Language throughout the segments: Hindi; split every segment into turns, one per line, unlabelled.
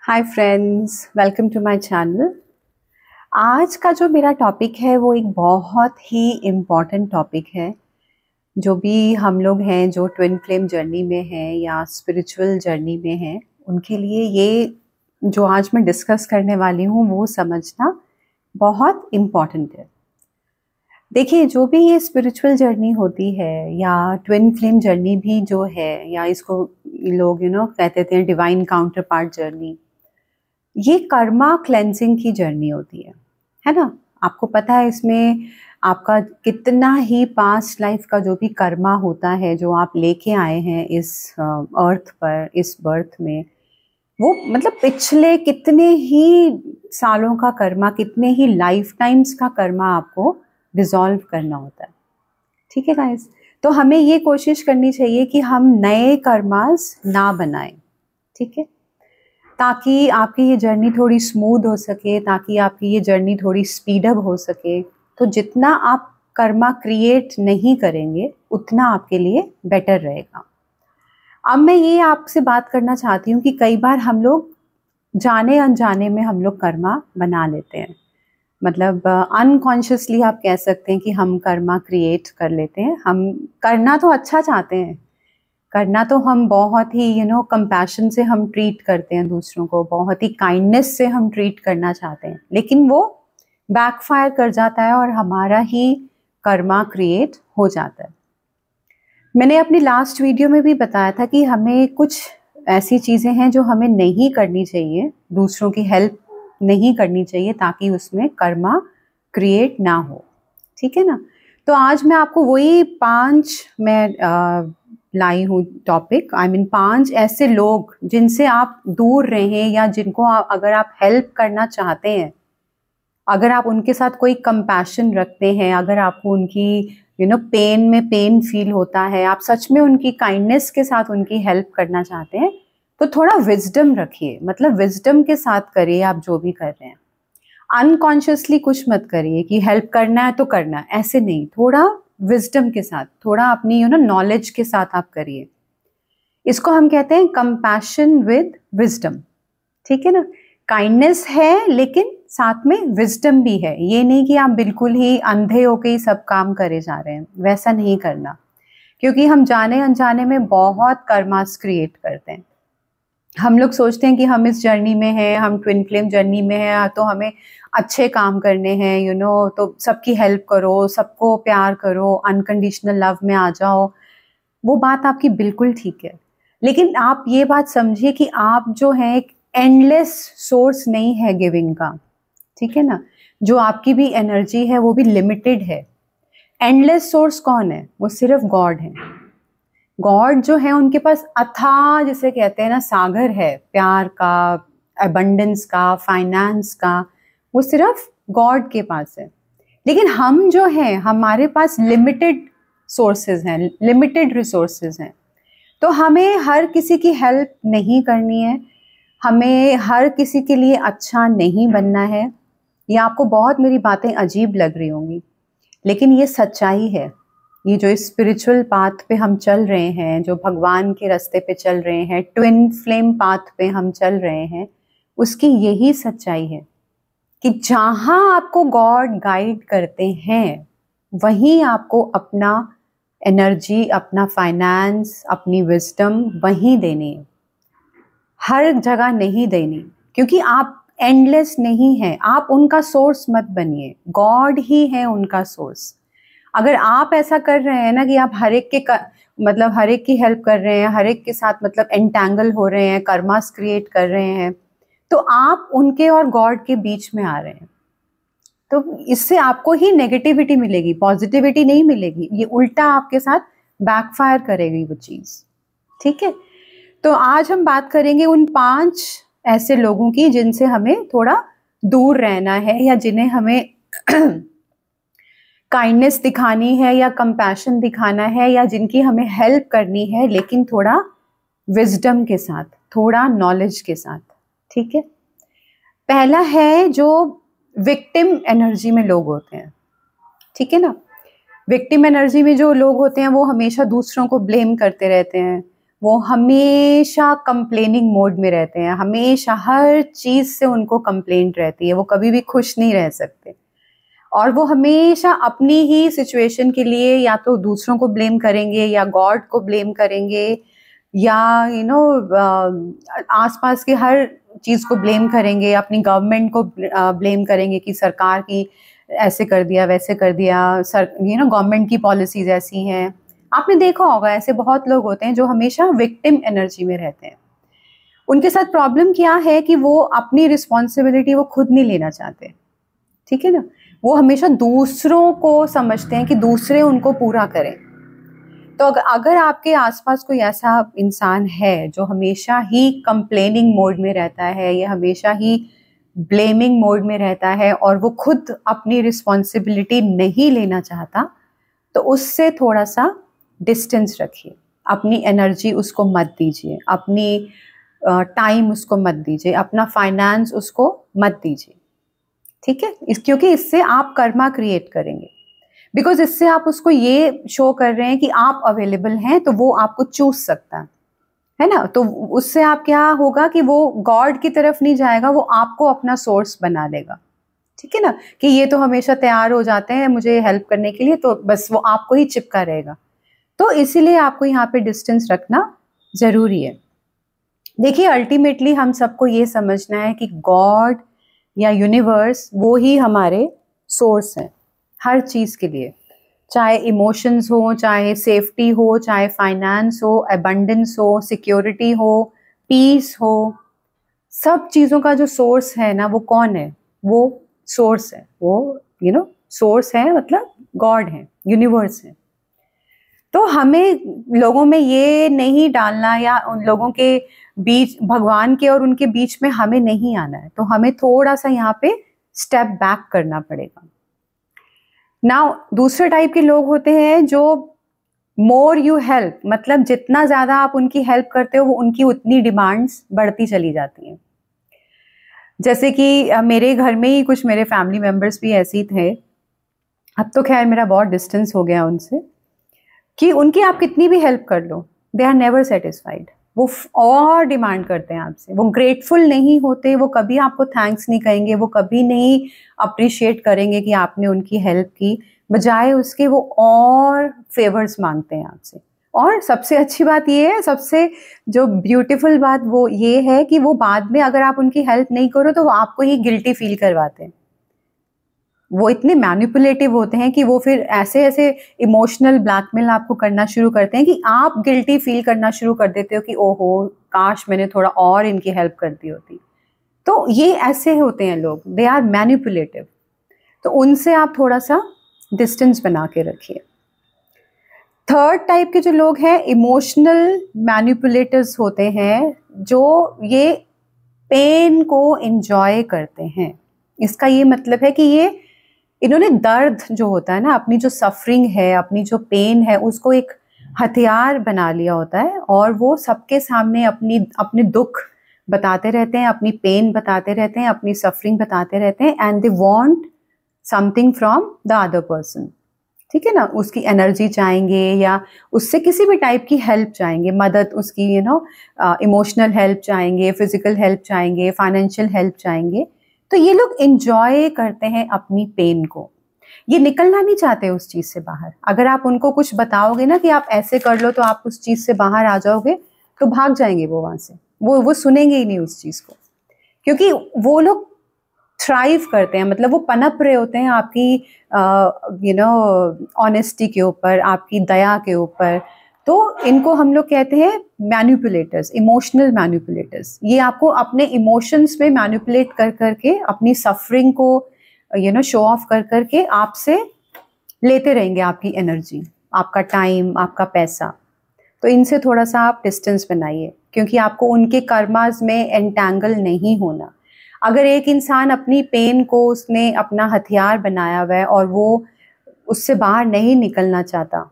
Hi friends, welcome to my channel. आज का जो मेरा टॉपिक है वो एक बहुत ही इम्पॉर्टेंट टॉपिक है। जो भी हम लोग हैं जो ट्विन फ्लेम जर्नी में हैं या स्पिरिचुअल जर्नी में हैं, उनके लिए ये जो आज मैं डिस्कस करने वाली हूँ वो समझना बहुत इम्पॉर्टेंट है। देखिए, जो भी ये स्पिरिचुअल जर्नी होती है या ट्विन फ्लेम जर्नी भी जो है, या इसको लोग कहते थे डिवाइन काउंटर पार्ट जर्नी, ये कर्मा क्लेंजिंग की जर्नी होती है ना। आपको पता है इसमें आपका कितना ही पास्ट लाइफ का जो भी कर्मा होता है जो आप लेके आए हैं इस अर्थ पर, इस बर्थ में, वो मतलब पिछले कितने ही सालों का कर्मा, कितने ही लाइफ टाइम्स का कर्मा आपको डिसॉल्व करना होता है। ठीक है गाइस, तो हमें ये कोशिश करनी चाहिए कि हम नए कर्मास ना बनाएं। ठीक है, ताकि आपकी ये जर्नी थोड़ी स्मूथ हो सके, ताकि आपकी ये जर्नी थोड़ी स्पीड अप हो सके। तो जितना आप कर्मा क्रिएट नहीं करेंगे उतना आपके लिए बेटर रहेगा। अब मैं ये आपसे बात करना चाहती हूँ कि कई बार हम लोग जाने अनजाने में हम लोग कर्मा बना लेते हैं। मतलब अनकॉन्शियसली आप कह सकते हैं कि हम कर्मा क्रिएट कर लेते हैं। हम करना तो अच्छा चाहते हैं, करना तो हम बहुत ही कंपैशन से हम ट्रीट करते हैं दूसरों को, बहुत ही काइंडनेस से हम ट्रीट करना चाहते हैं, लेकिन वो बैकफायर कर जाता है और हमारा ही कर्मा क्रिएट हो जाता है। मैंने अपनी लास्ट वीडियो में भी बताया था कि हमें कुछ ऐसी चीज़ें हैं जो हमें नहीं करनी चाहिए, दूसरों की हेल्प नहीं करनी चाहिए, ताकि उसमें कर्मा क्रिएट ना हो। ठीक है ना। तो आज मैं आपको वही 5 मैं लाई हूँ टॉपिक। आई मीन 5 ऐसे लोग जिनसे आप दूर रहें, या जिनको अगर आप हेल्प करना चाहते हैं, अगर आप उनके साथ कोई कंपैशन रखते हैं, अगर आपको उनकी पेन में पेन फील होता है, आप सच में उनकी काइंडनेस के साथ उनकी हेल्प करना चाहते हैं, तो थोड़ा विजडम रखिए। मतलब विजडम के साथ करिए आप जो भी कर रहे हैं। अनकॉन्शियसली कुछ मत करिए कि हेल्प करना है तो करना है, ऐसे नहीं। थोड़ा विजडम के साथ, थोड़ा अपनी नॉलेज के साथ आप करिए। इसको हम कहते हैं कंपैशन विद विजडम। ठीक है ना। काइंडनेस है लेकिन साथ में विजडम भी है। ये नहीं कि आप बिल्कुल ही अंधे होके ही सब काम करे जा रहे हैं, वैसा नहीं करना, क्योंकि हम जाने अनजाने में बहुत कर्मास क्रिएट करते हैं। हम लोग सोचते हैं कि हम इस जर्नी में हैं, हम ट्विन फ्लेम जर्नी में हैं, तो हमें अच्छे काम करने हैं, तो सबकी हेल्प करो, सबको प्यार करो, अनकंडीशनल लव में आ जाओ। वो बात आपकी बिल्कुल ठीक है, लेकिन आप ये बात समझिए कि आप जो है एक एंडलेस सोर्स नहीं है गिविंग का। ठीक है ना। जो आपकी भी एनर्जी है वो भी लिमिटेड है। एंडलेस सोर्स कौन है? वो सिर्फ गॉड है। गॉड जो है उनके पास अथाह, जिसे कहते हैं ना, सागर है प्यार का, अबंडेंस का, फाइनेंस का। वो सिर्फ गॉड के पास है। लेकिन हम जो हैं, हमारे पास लिमिटेड सोर्सेज हैं, लिमिटेड रिसोर्सेज हैं। तो हमें हर किसी की हेल्प नहीं करनी है, हमें हर किसी के लिए अच्छा नहीं बनना है। ये आपको बहुत मेरी बातें अजीब लग रही होंगी, लेकिन ये सच्चाई है। ये जो स्पिरिचुअल पाथ पे हम चल रहे हैं, जो भगवान के रास्ते पे चल रहे हैं, ट्विन फ्लेम पाथ पे हम चल रहे हैं, उसकी यही सच्चाई है कि जहां आपको गॉड गाइड करते हैं वहीं आपको अपना एनर्जी, अपना फाइनेंस, अपनी विजडम वहीं देनी है, हर जगह नहीं देनी। क्योंकि आप एंडलेस नहीं हैं, आप उनका सोर्स मत बनिए, गॉड ही है उनका सोर्स। अगर आप ऐसा कर रहे हैं ना कि आप हर एक के मतलब हर एक की हेल्प कर रहे हैं, हर एक के साथ मतलब एंटैंगल हो रहे हैं, कर्मास क्रिएट कर रहे हैं, तो आप उनके और गॉड के बीच में आ रहे हैं। तो इससे आपको ही नेगेटिविटी मिलेगी, पॉजिटिविटी नहीं मिलेगी। ये उल्टा आपके साथ बैकफायर करेगी वो चीज़। ठीक है। तो आज हम बात करेंगे उन 5 ऐसे लोगों की जिनसे हमें थोड़ा दूर रहना है, या जिन्हें हमें काइंडनेस दिखानी है या कंपैशन दिखाना है, या जिनकी हमें हेल्प करनी है, लेकिन थोड़ा विजडम के साथ, थोड़ा नॉलेज के साथ। ठीक है। पहला है जो विक्टिम एनर्जी में लोग होते हैं। ठीक है ना। विक्टिम एनर्जी में जो लोग होते हैं वो हमेशा दूसरों को ब्लेम करते रहते हैं, वो हमेशा कंप्लेनिंग मोड में रहते हैं, हमेशा हर चीज़ से उनको कंप्लेंट रहती है, वो कभी भी खुश नहीं रह सकते। और वो हमेशा अपनी ही सिचुएशन के लिए या तो दूसरों को ब्लेम करेंगे या गॉड को ब्लेम करेंगे या आसपास के हर चीज़ को ब्लेम करेंगे, अपनी गवर्नमेंट को ब्लेम करेंगे कि सरकार की ऐसे कर दिया वैसे कर दिया, गवर्नमेंट की पॉलिसीज ऐसी हैं। आपने देखा होगा ऐसे बहुत लोग होते हैं जो हमेशा विक्टिम एनर्जी में रहते हैं। उनके साथ प्रॉब्लम क्या है कि वो अपनी रिस्पॉन्सिबिलिटी वो खुद नहीं लेना चाहते, ठीक है ना। वो हमेशा दूसरों को समझते हैं कि दूसरे उनको पूरा करें। तो अगर आपके आसपास कोई ऐसा इंसान है जो हमेशा ही कंप्लेनिंग मोड में रहता है या हमेशा ही ब्लेमिंग मोड में रहता है और वो खुद अपनी रिस्पॉन्सिबिलिटी नहीं लेना चाहता, तो उससे थोड़ा सा डिस्टेंस रखिए। अपनी एनर्जी उसको मत दीजिए, अपनी टाइम उसको मत दीजिए, अपना फाइनेंस उसको मत दीजिए, ठीक है। क्योंकि इससे आप कर्मा क्रिएट करेंगे। बिकॉज इससे आप उसको ये शो कर रहे हैं कि आप अवेलेबल हैं, तो वो आपको चूज सकता है ना। तो उससे आप क्या होगा कि वो गॉड की तरफ नहीं जाएगा, वो आपको अपना सोर्स बना लेगा, ठीक है ना। कि ये तो हमेशा तैयार हो जाते हैं मुझे हेल्प करने के लिए, तो बस वो आपको ही चिपका रहेगा। तो इसीलिए आपको यहाँ पे डिस्टेंस रखना जरूरी है। देखिए, अल्टीमेटली हम सबको ये समझना है कि गॉड या यूनिवर्स वो ही हमारे सोर्स हैं हर चीज़ के लिए। चाहे इमोशंस हो, चाहे सेफ्टी हो, चाहे फाइनेंस हो, एबंडेंस हो, सिक्योरिटी हो, पीस हो, सब चीज़ों का जो सोर्स है ना, वो कौन है? वो सोर्स है, वो सोर्स है, मतलब गॉड है, यूनिवर्स है। तो हमें लोगों में ये नहीं डालना या उन लोगों के बीच, भगवान के और उनके बीच में हमें नहीं आना है। तो हमें थोड़ा सा यहाँ पे स्टेप बैक करना पड़ेगा। नाउ दूसरे टाइप के लोग होते हैं जो मोर यू हेल्प, मतलब जितना ज्यादा आप उनकी हेल्प करते हो वो उनकी उतनी डिमांड्स बढ़ती चली जाती हैं। जैसे कि मेरे घर में ही कुछ मेरे फैमिली मेंबर्स भी ऐसे ही थे, अब तो खैर मेरा बहुत डिस्टेंस हो गया उनसे, कि उनकी आप कितनी भी हेल्प कर लो, दे आर नेवर सेटिस्फाइड। वो और डिमांड करते हैं आपसे, वो ग्रेटफुल नहीं होते, वो कभी आपको थैंक्स नहीं कहेंगे, वो कभी नहीं अप्रिशिएट करेंगे कि आपने उनकी हेल्प की। बजाय उसके वो और फेवर्स मांगते हैं आपसे। और सबसे अच्छी बात ये है, सबसे जो ब्यूटीफुल बात वो ये है कि वो बाद में अगर आप उनकी हेल्प नहीं करो तो वो आपको ही गिल्टी फील करवाते हैं। वो इतने मैनिपुलेटिव होते हैं कि वो फिर ऐसे ऐसे इमोशनल ब्लैकमेल आपको करना शुरू करते हैं कि आप गिल्टी फील करना शुरू कर देते हो कि ओहो, काश मैंने थोड़ा और इनकी हेल्प कर दी होती। तो ये ऐसे होते हैं लोग, दे आर मैनिपुलेटिव। तो उनसे आप थोड़ा सा डिस्टेंस बना के रखिए। थर्ड टाइप के जो लोग हैं, इमोशनल मैनिपुलेटर्स होते हैं, जो ये पेन को एंजॉय करते हैं। इसका ये मतलब है कि इन्होंने दर्द जो होता है ना, अपनी जो सफरिंग है, अपनी जो पेन है, उसको एक हथियार बना लिया होता है और वो सबके सामने अपनी दुख बताते रहते हैं, अपनी पेन बताते रहते हैं, अपनी सफरिंग बताते रहते हैं, and they want something from the other person, ठीक है ना। उसकी एनर्जी चाहेंगे या उससे किसी भी टाइप की हेल्प चाहेंगे, मदद उसकी, इमोशनल हेल्प चाहेंगे, फिजिकल हेल्प चाहेंगे, फाइनेंशियल हेल्प चाहेंगे। तो ये लोग एंजॉय करते हैं अपनी पेन को, ये निकलना नहीं चाहते उस चीज से बाहर। अगर आप उनको कुछ बताओगे ना कि आप ऐसे कर लो तो आप उस चीज से बाहर आ जाओगे, तो भाग जाएंगे वो वहां से, वो सुनेंगे ही नहीं उस चीज को। क्योंकि वो लोग थ्राइव करते हैं, मतलब वो पनप रहे होते हैं आपकी ऑनेस्टी के ऊपर, आपकी दया के ऊपर। तो इनको हम लोग कहते हैं मैनिपुलेटर्स, इमोशनल मैनिपुलेटर्स। ये आपको अपने इमोशंस में मैनिपुलेट कर करके, अपनी सफरिंग को शो ऑफ कर करके आपसे लेते रहेंगे आपकी एनर्जी, आपका टाइम, आपका पैसा। तो इनसे थोड़ा सा आप डिस्टेंस बनाइए, क्योंकि आपको उनके कर्मास में एंटैंगल नहीं होना। अगर एक इंसान अपनी पेन को उसने अपना हथियार बनाया हुआ है और वो उससे बाहर नहीं निकलना चाहता,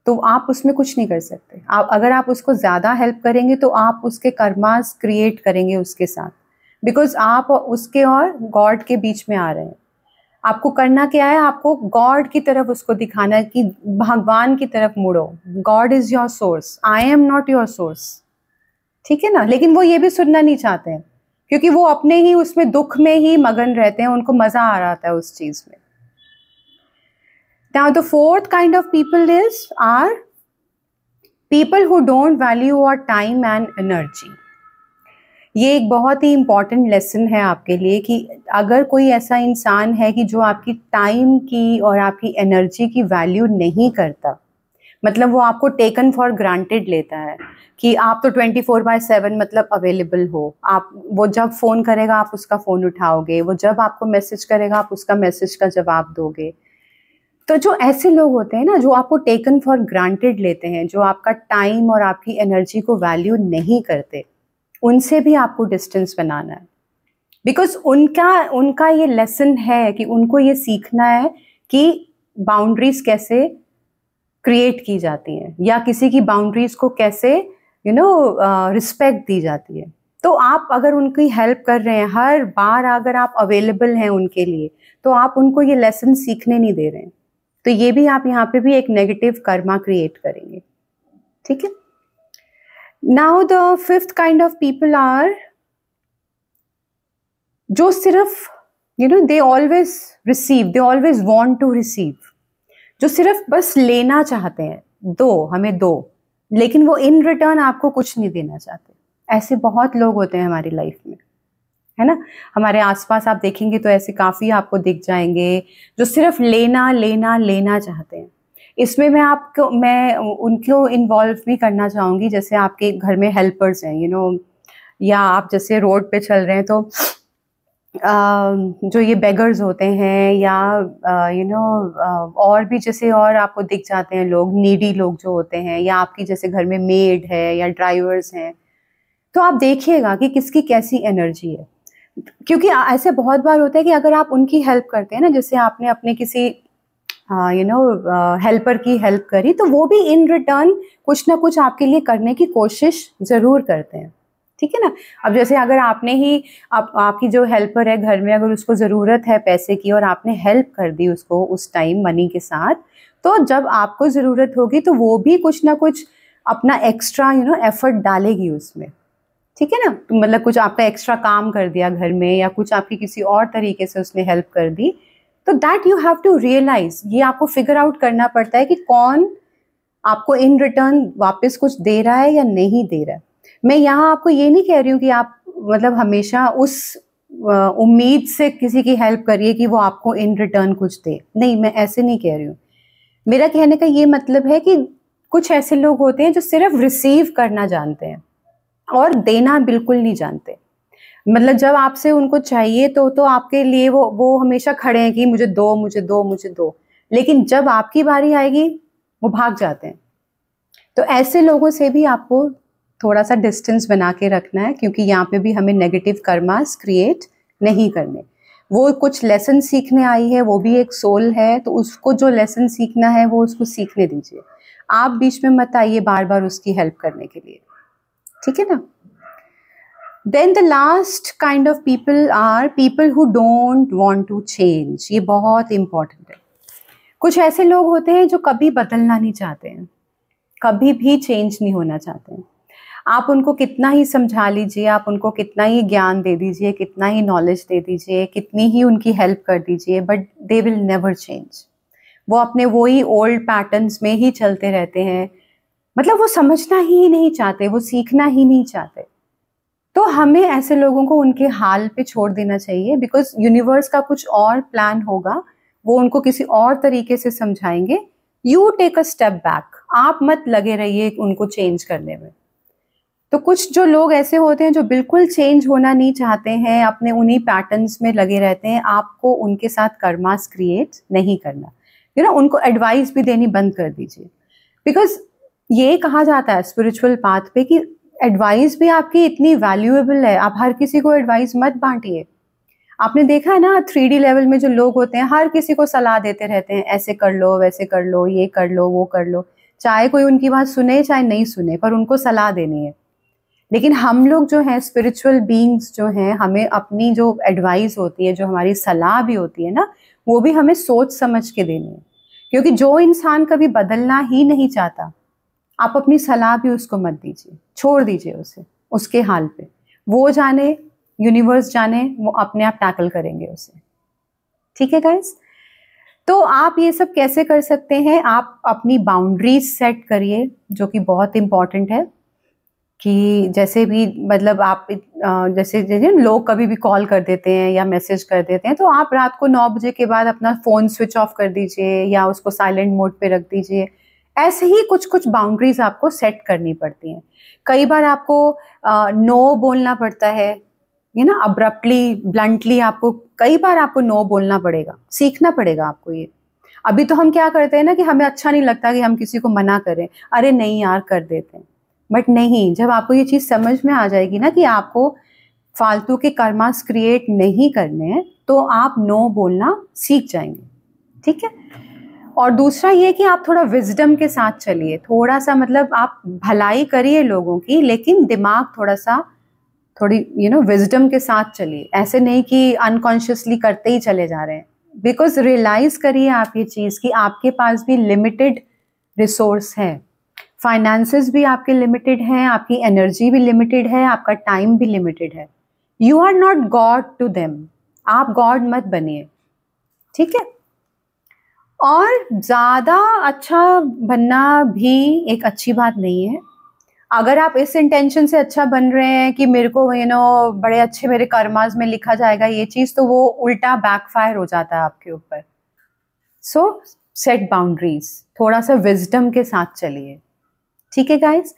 तो आप उसमें कुछ नहीं कर सकते। अगर आप उसको ज़्यादा हेल्प करेंगे तो आप उसके कर्मास क्रिएट करेंगे उसके साथ, बिकॉज आप उसके और गॉड के बीच में आ रहे हैं। आपको करना क्या है, आपको गॉड की तरफ उसको दिखाना है कि भगवान की तरफ मुड़ो, God is your source, I am not your source. ठीक है ना, लेकिन वो ये भी सुनना नहीं चाहते हैं, क्योंकि वो अपने ही उसमें दुख में ही मगन रहते हैं, उनको मजा आ रहा था उस चीज में। Now the fourth kind of people are people who don't value our time and energy. ये एक बहुत ही इम्पॉर्टेंट लेसन है आपके लिए कि अगर कोई ऐसा इंसान है कि जो आपकी टाइम की और आपकी एनर्जी की वैल्यू नहीं करता, मतलब वो आपको टेकन फॉर ग्रांटेड लेता है कि आप तो 24/7 मतलब अवेलेबल हो, आप वो जब फ़ोन करेगा आप उसका फ़ोन उठाओगे, वो जब आपको मैसेज करेगा आप उसका मैसेज का जवाब दोगे। तो जो ऐसे लोग होते हैं ना, जो आपको टेकन फॉर ग्रांटेड लेते हैं, जो आपका टाइम और आपकी एनर्जी को वैल्यू नहीं करते, उनसे भी आपको डिस्टेंस बनाना है। बिकॉज उनका ये लेसन है कि उनको ये सीखना है कि बाउंड्रीज कैसे क्रिएट की जाती हैं, या किसी की बाउंड्रीज को कैसे रिस्पेक्ट दी जाती है। तो आप अगर उनकी हेल्प कर रहे हैं, हर बार अगर आप अवेलेबल हैं उनके लिए, तो आप उनको ये लेसन सीखने नहीं दे रहे हैं। तो ये भी आप यहाँ पे भी एक नेगेटिव कर्मा क्रिएट करेंगे। ठीक है। Now the fifth kind of people are जो सिर्फ they always receive, they always want to receive, जो सिर्फ बस लेना चाहते हैं, दो हमें दो, लेकिन वो इन रिटर्न आपको कुछ नहीं देना चाहते। ऐसे बहुत लोग होते हैं हमारी लाइफ में, है ना। हमारे आसपास आप देखेंगे तो ऐसे काफ़ी आपको दिख जाएंगे जो सिर्फ लेना लेना लेना चाहते हैं। इसमें मैं उनको इन्वॉल्व भी करना चाहूँगी। जैसे आपके घर में हेल्पर्स हैं, या आप जैसे रोड पे चल रहे हैं तो जो ये बेगर्स होते हैं, या और भी जैसे और आपको दिख जाते हैं लोग, नीडी लोग जो होते हैं, या आपकी जैसे घर में मेड है या ड्राइवर्स हैं, तो आप देखिएगा कि किसकी कैसी एनर्जी है। क्योंकि ऐसे बहुत बार होता है कि अगर आप उनकी हेल्प करते हैं ना, जैसे आपने अपने किसी हेल्पर की हेल्प करी, तो वो भी इन रिटर्न कुछ ना कुछ आपके लिए करने की कोशिश ज़रूर करते हैं। ठीक है ना। अब जैसे अगर आपने ही आपकी जो हेल्पर है घर में, अगर उसको ज़रूरत है पैसे की और आपने हेल्प कर दी उसको उस टाइम मनी के साथ, तो जब आपको ज़रूरत होगी तो वो भी कुछ ना कुछ अपना एक्स्ट्रा एफर्ट डालेगी उसमें। ठीक है ना। तो मतलब कुछ आपका एक्स्ट्रा काम कर दिया घर में, या कुछ आपकी किसी और तरीके से उसने हेल्प कर दी, तो that you have to realise. ये आपको फिगर आउट करना पड़ता है कि कौन आपको इन रिटर्न वापस कुछ दे रहा है या नहीं दे रहा है। मैं यहाँ आपको ये नहीं कह रही हूँ कि आप मतलब हमेशा उस उम्मीद से किसी की हेल्प करिए कि वो आपको इन रिटर्न कुछ दे, नहीं, मैं ऐसे नहीं कह रही हूँ। मेरा कहने का ये मतलब है कि कुछ ऐसे लोग होते हैं जो सिर्फ रिसीव करना जानते हैं और देना बिल्कुल नहीं जानते। मतलब जब आपसे उनको चाहिए तो आपके लिए वो हमेशा खड़े हैं कि मुझे दो मुझे दो मुझे दो, लेकिन जब आपकी बारी आएगी वो भाग जाते हैं। तो ऐसे लोगों से भी आपको थोड़ा सा डिस्टेंस बना के रखना है, क्योंकि यहाँ पे भी हमें नेगेटिव कर्मास क्रिएट नहीं करने। वो कुछ लेसन सीखने आई है, वो भी एक सोल है, तो उसको जो लेसन सीखना है वो उसको सीखने दीजिए। आप बीच में मत आइए बार बार उसकी हेल्प करने के लिए। ठीक है ना। Then the last kind of people are people who don't want to change. ये बहुत important है। कुछ ऐसे लोग होते हैं जो कभी बदलना नहीं चाहते हैं, कभी भी चेंज नहीं होना चाहते हैं। आप उनको कितना ही समझा लीजिए, आप उनको कितना ही ज्ञान दे दीजिए, कितना ही नॉलेज दे दीजिए, कितनी ही उनकी हेल्प कर दीजिए, but they will never change. वो अपने वही ओल्ड पैटर्न्स में ही चलते रहते हैं। मतलब वो समझना ही नहीं चाहते, वो सीखना ही नहीं चाहते। तो हमें ऐसे लोगों को उनके हाल पे छोड़ देना चाहिए, बिकॉज यूनिवर्स का कुछ और प्लान होगा, वो उनको किसी और तरीके से समझाएंगे। You take a step back, आप मत लगे रहिए उनको चेंज करने में। तो कुछ जो लोग ऐसे होते हैं जो बिल्कुल चेंज होना नहीं चाहते हैं, अपने उन्हीं पैटर्न्स में लगे रहते हैं, आपको उनके साथ कर्मास क्रिएट नहीं करना। उनको एडवाइस भी देनी बंद कर दीजिए। बिकॉज ये कहा जाता है स्पिरिचुअल पाथ पे कि एडवाइस भी आपकी इतनी वैल्यूएबल है, आप हर किसी को एडवाइस मत बांटिए। आपने देखा है ना 3D लेवल में जो लोग होते हैं हर किसी को सलाह देते रहते हैं, ऐसे कर लो वैसे कर लो, ये कर लो वो कर लो, चाहे कोई उनकी बात सुने चाहे नहीं सुने, पर उनको सलाह देनी है। लेकिन हम लोग जो हैं स्पिरिचुअल बीइंग्स जो हैं, हमें अपनी जो एडवाइस होती है, जो हमारी सलाह भी होती है ना, वो भी हमें सोच समझ के देनी है। क्योंकि जो इंसान कभी बदलना ही नहीं चाहता, आप अपनी सलाह भी उसको मत दीजिए, छोड़ दीजिए उसे उसके हाल पे। वो जाने, यूनिवर्स जाने, वो अपने आप टैकल करेंगे उसे। ठीक है गाइस? तो आप ये सब कैसे कर सकते हैं? आप अपनी बाउंड्रीज सेट करिए, जो कि बहुत इंपॉर्टेंट है। कि जैसे भी मतलब आप जैसे जैसे लोग कभी भी कॉल कर देते हैं या मैसेज कर देते हैं, तो आप रात को 9 बजे के बाद अपना फ़ोन स्विच ऑफ कर दीजिए या उसको साइलेंट मोड पे रख दीजिए। ऐसे ही कुछ कुछ बाउंड्रीज आपको सेट करनी पड़ती हैं। कई बार आपको नो बोलना पड़ता है, ये ना, अब्रप्टली, ब्लंटली आपको कई बार आपको नो बोलना पड़ेगा, सीखना पड़ेगा आपको ये। अभी तो हम क्या करते हैं ना कि हमें अच्छा नहीं लगता कि हम किसी को मना करें, अरे नहीं यार कर देते हैं। बट नहीं, जब आपको ये चीज़ समझ में आ जाएगी ना कि आपको फालतू के कर्मास क्रिएट नहीं करने हैं, तो आप नो बोलना सीख जाएंगे। ठीक है? और दूसरा ये कि आप थोड़ा विजडम के साथ चलिए, थोड़ा सा मतलब आप भलाई करिए लोगों की, लेकिन दिमाग थोड़ा सा, थोड़ी विजडम के साथ चलिए। ऐसे नहीं कि अनकॉन्शियसली करते ही चले जा रहे हैं। बिकॉज रियलाइज करिए आप ये चीज़ कि आपके पास भी लिमिटेड रिसोर्स है, फाइनेंसेस भी आपके लिमिटेड हैं, आपकी एनर्जी भी लिमिटेड है, आपका टाइम भी लिमिटेड है। You are not God to them, आप गॉड मत बनिए। ठीक है? और ज़्यादा अच्छा बनना भी एक अच्छी बात नहीं है। अगर आप इस इंटेंशन से अच्छा बन रहे हैं कि मेरे को बड़े अच्छे मेरे कर्मास में लिखा जाएगा ये चीज़, तो वो उल्टा बैकफायर हो जाता है आपके ऊपर। सो सेट बाउंड्रीज, थोड़ा सा विजडम के साथ चलिए। ठीक है गाइज?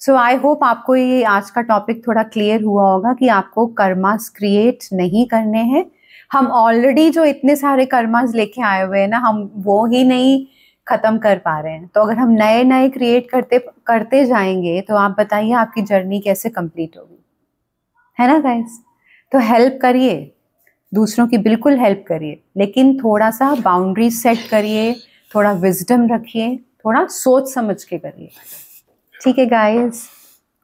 सो आई होप आपको ये आज का टॉपिक थोड़ा क्लियर हुआ होगा कि आपको कर्मास क्रिएट नहीं करने हैं। हम ऑलरेडी जो इतने सारे कर्मास लेके आए हुए हैं ना, हम वो ही नहीं खत्म कर पा रहे हैं। तो अगर हम नए नए क्रिएट करते करते जाएंगे, तो आप बताइए आपकी जर्नी कैसे कंप्लीट होगी, है ना गाइज? तो हेल्प करिए, दूसरों की बिल्कुल हेल्प करिए, लेकिन थोड़ा सा बाउंड्री सेट करिए, थोड़ा विजडम रखिए, थोड़ा सोच समझ के करिए। ठीक है guys?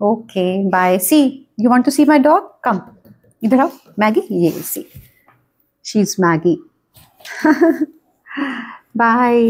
Okay, bye. See, you want to see my dog? Come, इधर आओ। मैगी, ये see, she is Maggie. Bye.